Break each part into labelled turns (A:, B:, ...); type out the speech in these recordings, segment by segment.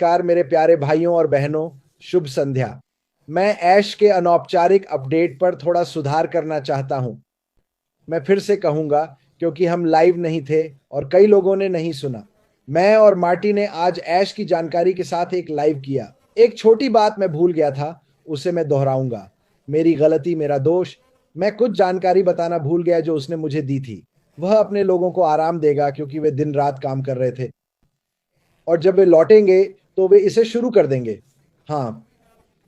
A: नमस्कार मेरे प्यारे भाइयों और बहनों, शुभ संध्या। मैं ऐश के अनौपचारिक अपडेट पर थोड़ा सुधार करना चाहता हूं। मैं फिर से कहूंगा क्योंकि हम लाइव नहीं थे और कई लोगों ने नहीं सुना। मैं और मार्टी ने आज ऐश की जानकारी के साथ एक लाइव किया। एक छोटी बात मैं भूल गया था, उसे मैं दोहराऊंगा। मेरी गलती, मेरा दोष। मैं कुछ जानकारी बताना भूल गया जो उसने मुझे दी थी। वह अपने लोगों को आराम देगा क्योंकि वे दिन रात काम कर रहे थे और जब वे लौटेंगे तो वे इसे शुरू कर देंगे। हाँ,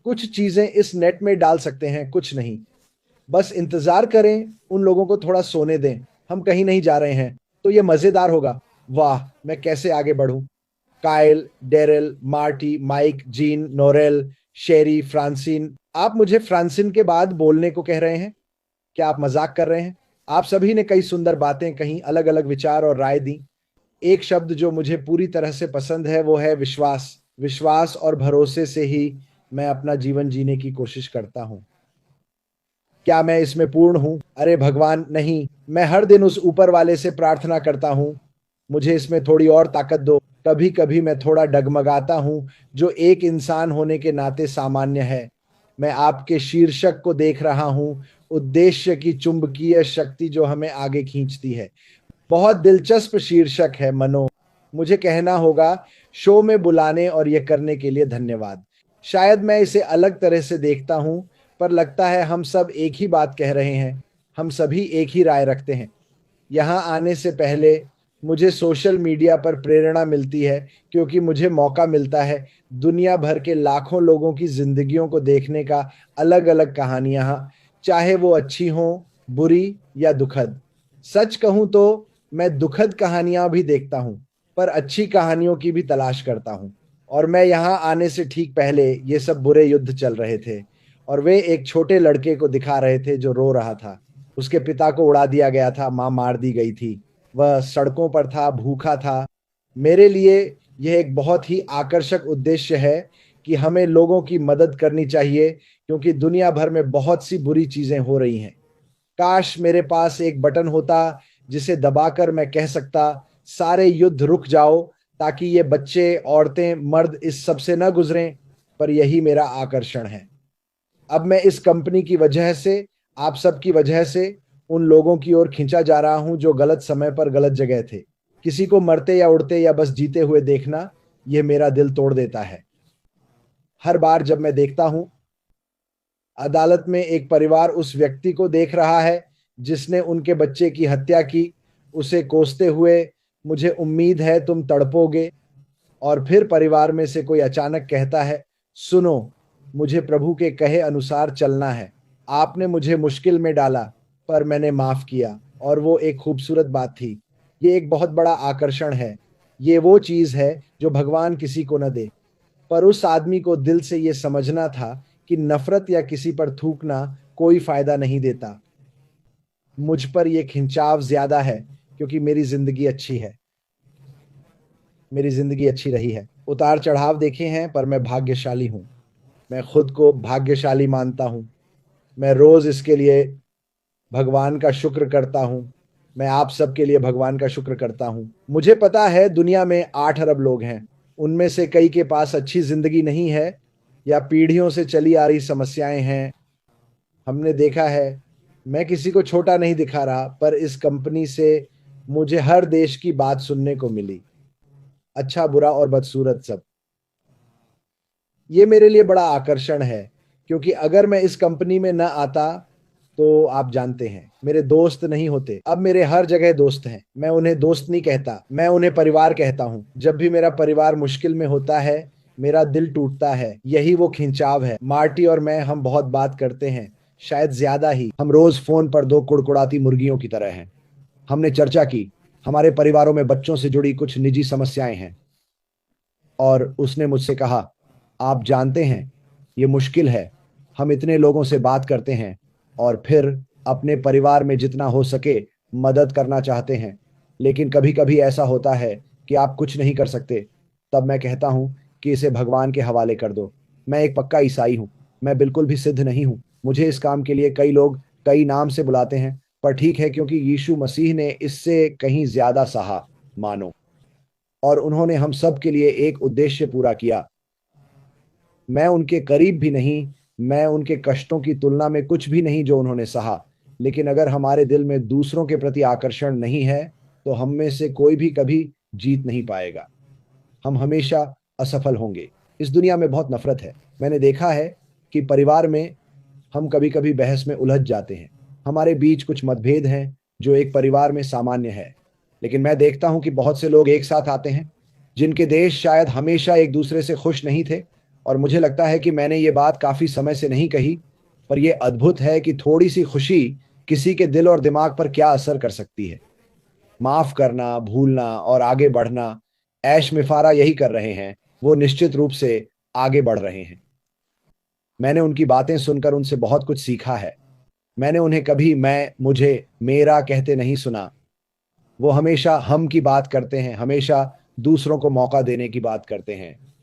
A: कुछ चीजें इस नेट में डाल सकते हैं, कुछ नहीं। बस इंतजार करें, उन लोगों को थोड़ा सोने दें। हम कहीं नहीं जा रहे हैं, तो ये मजेदार होगा। वाह, मैं कैसे आगे बढ़ूं? Kyle, Daryl, Marty, Mike, Jean, Norell, Sherry, Francine. आप मुझे फ्रांसिन के बाद बोलने को कह रहे हैं? क्या आप मजाक कर रहे हैं? आप सभी ने कई सुंदर बातें कहीं, अलग अलग विचार और राय दी। एक शब्द जो मुझे पूरी तरह से पसंद है वो है विश्वास। विश्वास और भरोसे से ही मैं अपना जीवन जीने की कोशिश करता हूं। क्या मैं इसमें पूर्ण हूं? अरे भगवान, नहीं। मैं हर दिन उस ऊपर वाले से प्रार्थना करता हूं, मुझे इसमें थोड़ी और ताकत दो। कभी कभी मैं थोड़ा डगमगाता हूं, जो एक इंसान होने के नाते सामान्य है। मैं आपके शीर्षक को देख रहा हूं, उद्देश्य की चुंबकीय शक्ति जो हमें आगे खींचती है। बहुत दिलचस्प शीर्षक है मनो। मुझे कहना होगा, शो में बुलाने और ये करने के लिए धन्यवाद। शायद मैं इसे अलग तरह से देखता हूं, पर लगता है हम सब एक ही बात कह रहे हैं। हम सभी एक ही राय रखते हैं। यहाँ आने से पहले मुझे सोशल मीडिया पर प्रेरणा मिलती है क्योंकि मुझे मौका मिलता है दुनिया भर के लाखों लोगों की जिंदगियों को देखने का। अलग अलग कहानियां, चाहे वो अच्छी हों, बुरी या दुखद। सच कहूं तो मैं दुखद कहानियां भी देखता हूं, पर अच्छी कहानियों की भी तलाश करता हूं। और मैं यहाँ आने से ठीक पहले ये सब बुरे युद्ध चल रहे थे और वे एक छोटे लड़के को दिखा रहे थे जो रो रहा था। उसके पिता को उड़ा दिया गया था, माँ मार दी गई थी। वह सड़कों पर था, भूखा था। मेरे लिए यह एक बहुत ही आकर्षक उद्देश्य है कि हमें लोगों की मदद करनी चाहिए क्योंकि दुनिया भर में बहुत सी बुरी चीजें हो रही हैं। काश मेरे पास एक बटन होता जिसे दबाकर मैं कह सकता, सारे युद्ध रुक जाओ, ताकि ये बच्चे, औरतें, मर्द इस सब से न गुजरें। पर यही मेरा आकर्षण है। अब मैं इस कंपनी की वजह से, आप सब की वजह से उन लोगों की ओर खींचा जा रहा हूं जो गलत समय पर गलत जगह थे। किसी को मरते या उड़ते या बस जीते हुए देखना, यह मेरा दिल तोड़ देता है। हर बार जब मैं देखता हूं अदालत में एक परिवार उस व्यक्ति को देख रहा है जिसने उनके बच्चे की हत्या की, उसे कोसते हुए, मुझे उम्मीद है तुम तड़पोगे। और फिर परिवार में से कोई अचानक कहता है, सुनो, मुझे प्रभु के कहे अनुसार चलना है। आपने मुझे मुश्किल में डाला, पर मैंने माफ किया और वो एक खूबसूरत बात थी। ये एक बहुत बड़ा आकर्षण है। ये वो चीज है जो भगवान किसी को न दे। पर उस आदमी को दिल से ये समझना था कि नफरत या किसी पर थूकना कोई फायदा नहीं देता। मुझ पर यह खिंचाव ज्यादा है क्योंकि मेरी जिंदगी अच्छी है। मेरी जिंदगी अच्छी रही है। उतार चढ़ाव देखे हैं, पर मैं भाग्यशाली हूं। मैं खुद को भाग्यशाली मानता हूं। मैं रोज इसके लिए भगवान का शुक्र करता हूं। मैं आप सबके लिए भगवान का शुक्र करता हूं। मुझे पता है दुनिया में 8 अरब लोग हैं। उनमें से कई के पास अच्छी जिंदगी नहीं है या पीढ़ियों से चली आ रही समस्याएं हैं। हमने देखा है, मैं किसी को छोटा नहीं दिखा रहा, पर इस कंपनी से मुझे हर देश की बात सुनने को मिली, अच्छा, बुरा और बदसूरत सब। ये मेरे लिए बड़ा आकर्षण है क्योंकि अगर मैं इस कंपनी में न आता तो आप जानते हैं मेरे दोस्त नहीं होते। अब मेरे हर जगह दोस्त हैं। मैं उन्हें दोस्त नहीं कहता, मैं उन्हें परिवार कहता हूं। जब भी मेरा परिवार मुश्किल में होता है, मेरा दिल टूटता है। यही वो खिंचाव है। मार्टी और मैं, हम बहुत बात करते हैं, शायद ज्यादा ही। हम रोज फोन पर दो कुड़कुड़ाती मुर्गियों की तरह हैं। हमने चर्चा की, हमारे परिवारों में बच्चों से जुड़ी कुछ निजी समस्याएं हैं। और उसने मुझसे कहा, आप जानते हैं, ये मुश्किल है। हम इतने लोगों से बात करते हैं और फिर अपने परिवार में जितना हो सके मदद करना चाहते हैं, लेकिन कभी कभी ऐसा होता है कि आप कुछ नहीं कर सकते। तब मैं कहता हूं कि इसे भगवान के हवाले कर दो। मैं एक पक्का ईसाई हूं। मैं बिल्कुल भी सिद्ध नहीं हूं। मुझे इस काम के लिए कई लोग कई नाम से बुलाते हैं, पर ठीक है क्योंकि यीशु मसीह ने इससे कहीं ज्यादा सहा, मानो। और उन्होंने हम सब के लिए एक उद्देश्य पूरा किया। मैं उनके करीब भी नहीं, मैं उनके कष्टों की तुलना में कुछ भी नहीं जो उन्होंने सहा। लेकिन अगर हमारे दिल में दूसरों के प्रति आकर्षण नहीं है, तो हम में से कोई भी कभी जीत नहीं पाएगा। हम हमेशा असफल होंगे। इस दुनिया में बहुत नफरत है। मैंने देखा है कि परिवार में हम कभी-कभी बहस में उलझ जाते हैं। हमारे बीच कुछ मतभेद हैं जो एक परिवार में सामान्य है। लेकिन मैं देखता हूं कि बहुत से लोग एक साथ आते हैं जिनके देश शायद हमेशा एक दूसरे से खुश नहीं थे, और मुझे लगता है कि मैंने ये बात काफी समय से नहीं कही, पर यह अद्भुत है कि थोड़ी सी खुशी किसी के दिल और दिमाग पर क्या असर कर सकती है। माफ करना, भूलना और आगे बढ़ना, ऐश मिफारा यही कर रहे हैं। वो निश्चित रूप से आगे बढ़ रहे हैं। मैंने उनकी बातें सुनकर उनसे बहुत कुछ सीखा है। मैंने उन्हें कभी मैं, मुझे, मेरा कहते नहीं सुना। वो हमेशा हम की बात करते हैं, हमेशा दूसरों को मौका देने की बात करते हैं।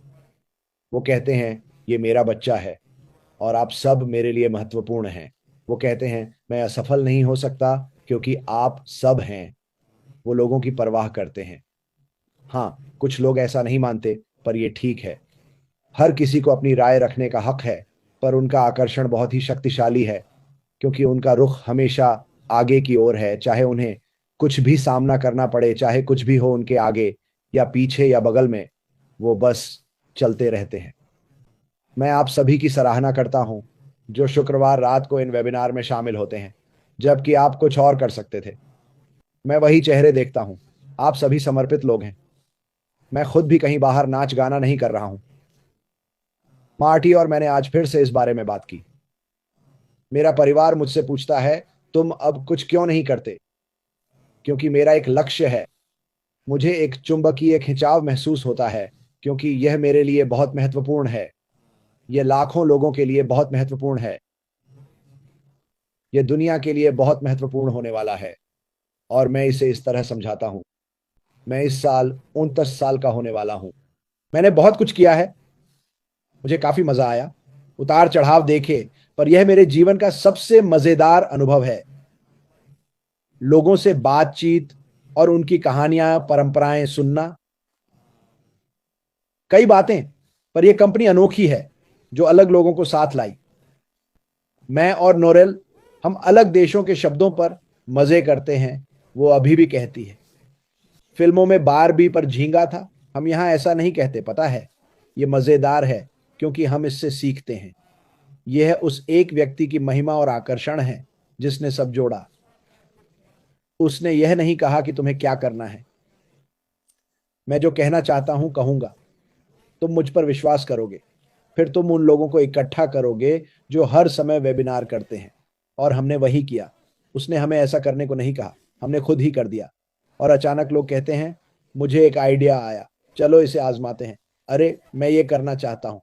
A: वो कहते हैं, ये मेरा बच्चा है और आप सब मेरे लिए महत्वपूर्ण हैं। वो कहते हैं, मैं असफल नहीं हो सकता क्योंकि आप सब हैं। वो लोगों की परवाह करते हैं। हाँ, कुछ लोग ऐसा नहीं मानते, पर ये ठीक है। हर किसी को अपनी राय रखने का हक है, पर उनका आकर्षण बहुत ही शक्तिशाली है, क्योंकि उनका रुख हमेशा आगे की ओर है। चाहे उन्हें कुछ भी सामना करना पड़े, चाहे कुछ भी हो उनके आगे या पीछे या बगल में, वो बस चलते रहते हैं। मैं आप सभी की सराहना करता हूं जो शुक्रवार रात को इन वेबिनार में शामिल होते हैं, जबकि आप कुछ और कर सकते थे। मैं वही चेहरे देखता हूं। आप सभी समर्पित लोग हैं। मैं खुद भी कहीं बाहर नाच गाना नहीं कर रहा हूं। मार्टी और मैंने आज फिर से इस बारे में बात की। मेरा परिवार मुझसे पूछता है, तुम अब कुछ क्यों नहीं करते? क्योंकि मेरा एक लक्ष्य है। मुझे एक चुंबकीय खिंचाव महसूस होता है, क्योंकि यह मेरे लिए बहुत महत्वपूर्ण है। यह लाखों लोगों के लिए बहुत महत्वपूर्ण है। यह दुनिया के लिए बहुत महत्वपूर्ण होने वाला है। और मैं इसे इस तरह समझाता हूं। मैं इस साल 29 साल का होने वाला हूं। मैंने बहुत कुछ किया है। मुझे काफी मजा आया। उतार चढ़ाव देखे, पर यह मेरे जीवन का सबसे मजेदार अनुभव है। लोगों से बातचीत और उनकी कहानियां, परंपराएं सुनना। कई बातें, पर यह कंपनी अनोखी है जो अलग लोगों को साथ लाई। मैं और नोरेल, हम अलग देशों के शब्दों पर मजे करते हैं, वो अभी भी कहती है। फिल्मों में बारबी पर झींगा था। हम यहां ऐसा नहीं कहते, पता है। ये मजेदार है क्योंकि हम इससे सीखते हैं। यह उस एक व्यक्ति की महिमा और आकर्षण है जिसने सब जोड़ा। उसने यह नहीं कहा कि तुम्हें क्या करना है। मैं जो कहना चाहता हूं कहूंगा। तुम मुझ पर विश्वास करोगे। फिर तुम उन लोगों को इकट्ठा करोगे जो हर समय वेबिनार करते हैं। और हमने वही किया। उसने हमें ऐसा करने को नहीं कहा, हमने खुद ही कर दिया। और अचानक लोग कहते हैं, मुझे एक आइडिया आया, चलो इसे आजमाते हैं। अरे, मैं ये करना चाहता हूं।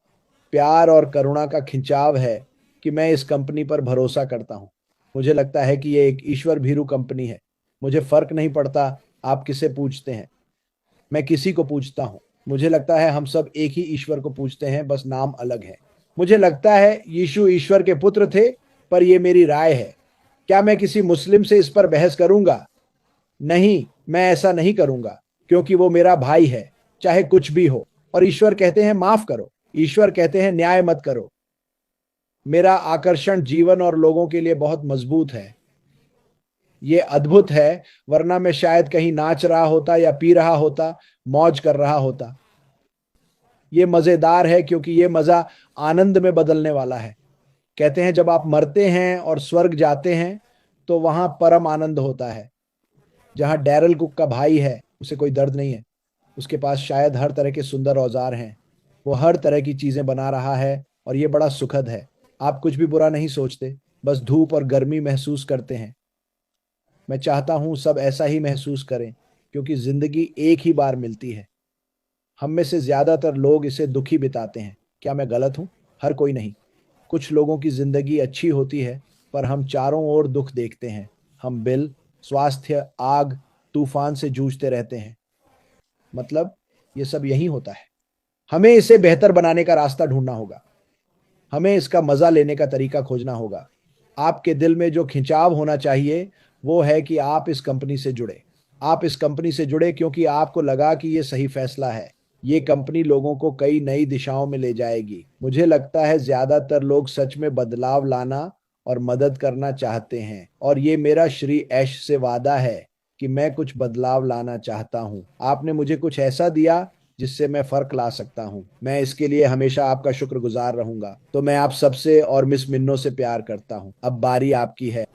A: प्यार और करुणा का खिंचाव है कि मैं इस कंपनी पर भरोसा करता हूं। मुझे लगता है कि ये एक ईश्वर भीरू कंपनी है। मुझे फर्क नहीं पड़ता आप किसे पूछते हैं। मैं किसी को पूछता हूं। मुझे लगता है हम सब एक ही ईश्वर को पूछते हैं, बस नाम अलग है। मुझे लगता है यीशु ईश्वर के पुत्र थे, पर यह मेरी राय है। क्या मैं किसी मुस्लिम से इस पर बहस करूंगा? नहीं, मैं ऐसा नहीं करूंगा, क्योंकि वो मेरा भाई है, चाहे कुछ भी हो। और ईश्वर कहते हैं माफ करो। ईश्वर कहते हैं न्याय मत करो। मेरा आकर्षण जीवन और लोगों के लिए बहुत मजबूत है। ये अद्भुत है, वरना मैं शायद कहीं नाच रहा होता या पी रहा होता, मौज कर रहा होता। ये मजेदार है क्योंकि ये मजा आनंद में बदलने वाला है। कहते हैं जब आप मरते हैं और स्वर्ग जाते हैं, तो वहां परम आनंद होता है। जहां डैरल कुक का भाई है, उसे कोई दर्द नहीं है। उसके पास शायद हर तरह के सुंदर औजार हैं। वो हर तरह की चीजें बना रहा है और ये बड़ा सुखद है। आप कुछ भी बुरा नहीं सोचते, बस धूप और गर्मी महसूस करते हैं। मैं चाहता हूं सब ऐसा ही महसूस करें, क्योंकि जिंदगी एक ही बार मिलती है। हम में से ज्यादातर लोग इसे दुखी बिताते हैं। क्या मैं गलत हूं? हर कोई नहीं। कुछ लोगों की जिंदगी अच्छी होती है, पर हम चारों ओर दुख देखते हैं। हम बिल, स्वास्थ्य, आग, तूफान से जूझते रहते हैं। मतलब, ये सब यही होता है। हमें इसे बेहतर बनाने का रास्ता ढूंढना होगा। हमें इसका मजा लेने का तरीका खोजना होगा। आपके दिल में जो खिंचाव होना चाहिए, वो है कि आप इस कंपनी से जुड़े। आप इस कंपनी से जुड़े क्योंकि आपको लगा कि ये सही फैसला है। ये कंपनी लोगों को कई नई दिशाओं में ले जाएगी। मुझे लगता है ज्यादातर लोग सच में बदलाव लाना और मदद करना चाहते हैं, और ये मेरा श्री ऐश से वादा है कि मैं कुछ बदलाव लाना चाहता हूँ। आपने मुझे कुछ ऐसा दिया जिससे मैं फर्क ला सकता हूँ। मैं इसके लिए हमेशा आपका शुक्रगुजार रहूंगा। तो मैं आप सबसे और मिस मिन्नो से प्यार करता हूँ। अब बारी आपकी है।